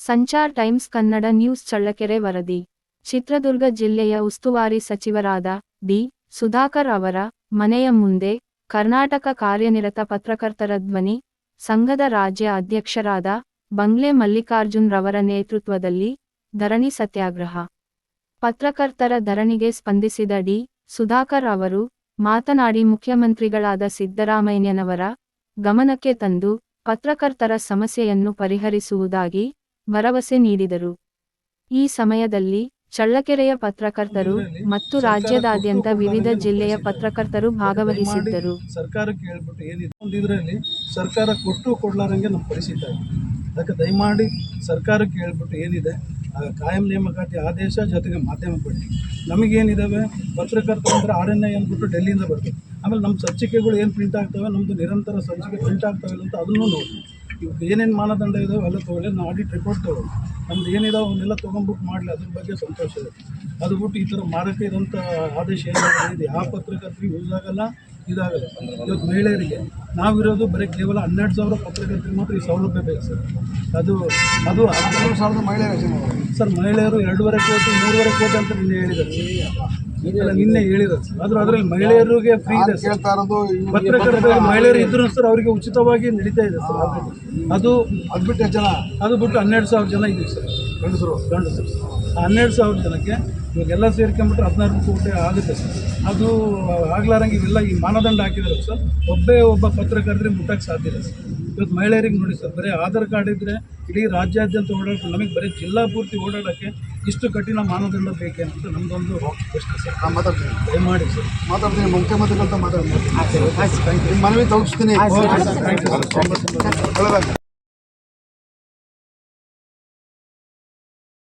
Sanchar times Kannada news Challakere ವರದಿ. ಚಿತ್ರದುರ್ಗ ಜಿಲ್ಲೆಯ ಉಸ್ತುವಾರಿ ಸಚಿವರಾದ ಡಿ. ಸುಧಾಕರ್ ಅವರ ಮನೆಯ ಮುಂದೆ ಕರ್ನಾಟಕ ಕಾರ್ಯನಿರತ ಪತ್ರಕರ್ತರ ಧ್ವನಿ ಸಂಘದ ರಾಜ್ಯ ಅಧ್ಯಕ್ಷರಾದ ಬಂಗ್ಲೆ ಮಲ್ಲಿಕಾರ್ಜುನ್ ರವರ ನೇತೃತ್ವದಲ್ಲಿ ಧರಣಿ ಸತ್ಯಾಗ್ರಹ. ಪತ್ರಕರ್ತರ ಧರಣಿಗೆ ಸ್ಪಂದಿಸಿದ ಡಿ. ಸುಧಾಕರ್ ಅವರು ಮಾತನಾಡಿ ಮುಖ್ಯಮಂತ್ರಿಗಳಾದ ಸಿದ್ದರಾಮಯ್ಯನವರ ಗಮನಕ್ಕೆ ತಂದು ಪತ್ರಕರ್ತರ ಸಮಸ್ಯೆಯನ್ನು ಪರಿಹರಿಸುವುದಾಗಿ ಭರವಸೆ ನೀಡಿದರು. ಈ ಸಮಯದಲ್ಲಿ ಚಳ್ಳಕೆರೆಯ ಪತ್ರಕರ್ತರು ಮತ್ತು ರಾಜ್ಯದಾದ್ಯಂತ ವಿವಿಧ ಜಿಲ್ಲೆಯ ಪತ್ರಕರ್ತರು ಭಾಗವಹಿಸಿದ್ದರು. ಸರ್ಕಾರಕ್ಕೆ ಹೇಳ್ಬಿಟ್ಟು ಏನಿದೆ ಒಂದು ಇದರಲ್ಲಿ ಸರ್ಕಾರ ಕೊಟ್ಟು ಕೊಡ್ಲಾರಂಗೆ ನಮ್ಮ ಪರಿಸ್ಥಿತಿ ಆಗಿದೆ. ಅದಕ್ಕೆ ದಯಮಾಡಿ ಸರ್ಕಾರಕ್ಕೆ ಹೇಳ್ಬಿಟ್ಟು ಏನಿದೆ ಕಾಯಂ ನೇಮಕಾತಿ ಆದೇಶ ಜೊತೆಗೆ ಮಾಧ್ಯಮ ಪಟ್ಟಿ ನಮಗೇನಿದ್ದಾವೆ ಪತ್ರಕರ್ತರು ಅಂದರೆ RNI ಅಂದ್ಬಿಟ್ಟು ಡೆಲ್ಲಿಯಿಂದ ಬರ್ತವೆ. ಆಮೇಲೆ ನಮ್ಮ ಸಂಚಿಕೆಗಳು ಏನು ಪ್ರಿಂಟ್ ಆಗ್ತವೆ, ನಮ್ಮದು ನಿರಂತರ ಸಂಚಿಕೆ ಪ್ರಿಂಟ್ ಆಗ್ತವೆ ಅಂತ ಅದನ್ನು ನೋಡಿ ಇವಾಗ ಏನೇನು ಮಾನದಂಡ ಇದಾವೆ ಎಲ್ಲ ತೊಗೊಳ್ಳಿ. ನಾವು ಆಡಿಟ್ ರಿಪೋರ್ಟ್ ತೊಗೊಳ್ಳಿ, ನಮ್ದು ಏನಿದಾವೆ ಅವನ್ನೆಲ್ಲ ತೊಗೊಂಡ್ಬಿಟ್ಟು ಮಾಡಲಿ, ಅದ್ರ ಬಗ್ಗೆ ಸಂತೋಷ ಇದೆ. ಅದು ಬಿಟ್ಟು ಈ ಥರ ಮಾರಕ ಇರೋಂಥ ಆದೇಶ ಏನಿದೆ ಯಾವ ಪತ್ರಕರ್ತರಿಗೆ ಯೂಸ್ ಆಗಲ್ಲ, ಇದಾಗಲ್ಲ. ಇವತ್ತು ಮಹಿಳೆಯರಿಗೆ ನಾವಿರೋದು ಬರೀ ಕೇವಲ 12,000 ಪತ್ರಕರ್ತರಿಗೆ ಮಾತ್ರ ಈ ಸೌಲಭ್ಯ ಬೇಕು ಸರ್. ಅದು 12,000 ಮಹಿಳೆಯರು ಸರ್. ಮಹಿಳೆಯರು 2.5 ಕೋಟಿ 3.5 ಕೋಟಿ ಅಂತ ನಿನ್ನೆ ಹೇಳಿದ್ರು ಸರ್. ಆದರೂ ಅದರಲ್ಲಿ ಮಹಿಳೆಯರಿಗೆ ಫ್ರೀ ಇದೆ ಸರ್. ಪತ್ರಕರ್ತರು ಮಹಿಳೆಯರು ಇದ್ರೂ ಸರ್ ಅವರಿಗೆ ಉಚಿತವಾಗಿ ನಡೀತಾ ಇದೆ ಸರ್. ಅದು ಬಿಟ್ಟು 12,000 ಜನ ಇದ್ದೀವಿ ಸರ್ ಗಂಡಸರು. 12,000 ಜನಕ್ಕೆ ಇವಾಗೆಲ್ಲ ಸೇರ್ಕೊಂಡ್ಬಿಟ್ರೆ 16 ಕೋಟಿ ಆಗುತ್ತೆ ಸರ್. ಅದು ಆಗ್ಲಾರಂಗೆ ಇವೆಲ್ಲ ಈ ಮಾನದಂಡ ಹಾಕಿದ್ದಾರೆ ಸರ್. ಒಬ್ಬ ಪತ್ರಕರ್ತರಿಗೆ ಮುಟ್ಟಕ್ಕೆ ಸಾಧ್ಯ ಇಲ್ಲ ಸರ್. ಇವತ್ತು ಮಹಿಳೆಯರಿಗೆ ನೋಡಿ ಸರ್, ಬರೀ ಆಧಾರ್ ಕಾರ್ಡ್ ಇದ್ದರೆ ಇಡೀ ರಾಜ್ಯಾದ್ಯಂತ ಓಡಾಡೋಕ್ಕೆ, ನಮಗೆ ಬರೀ ಜಿಲ್ಲಾ ಪೂರ್ತಿ ಓಡಾಡೋಕ್ಕೆ ಇಷ್ಟು ಕಠಿಣ ಮಾನದಂಡ ಬೇಕೆ ಅಂತ ನಮ್ಮದೊಂದು ಪ್ರಶ್ನೆ ಸರ್. ಮಾತಾಡ್ತೀನಿ, ದಯಮಾಡಿ ಸರ್ ಮಾತಾಡ್ತೀನಿ. ಮುಖ್ಯಮಂತ್ರಿಗಳಂತ ಮಾತಾಡ್ತೀನಿ, ಮನವಿ ತಲುಪಿಸ್ತೀನಿ.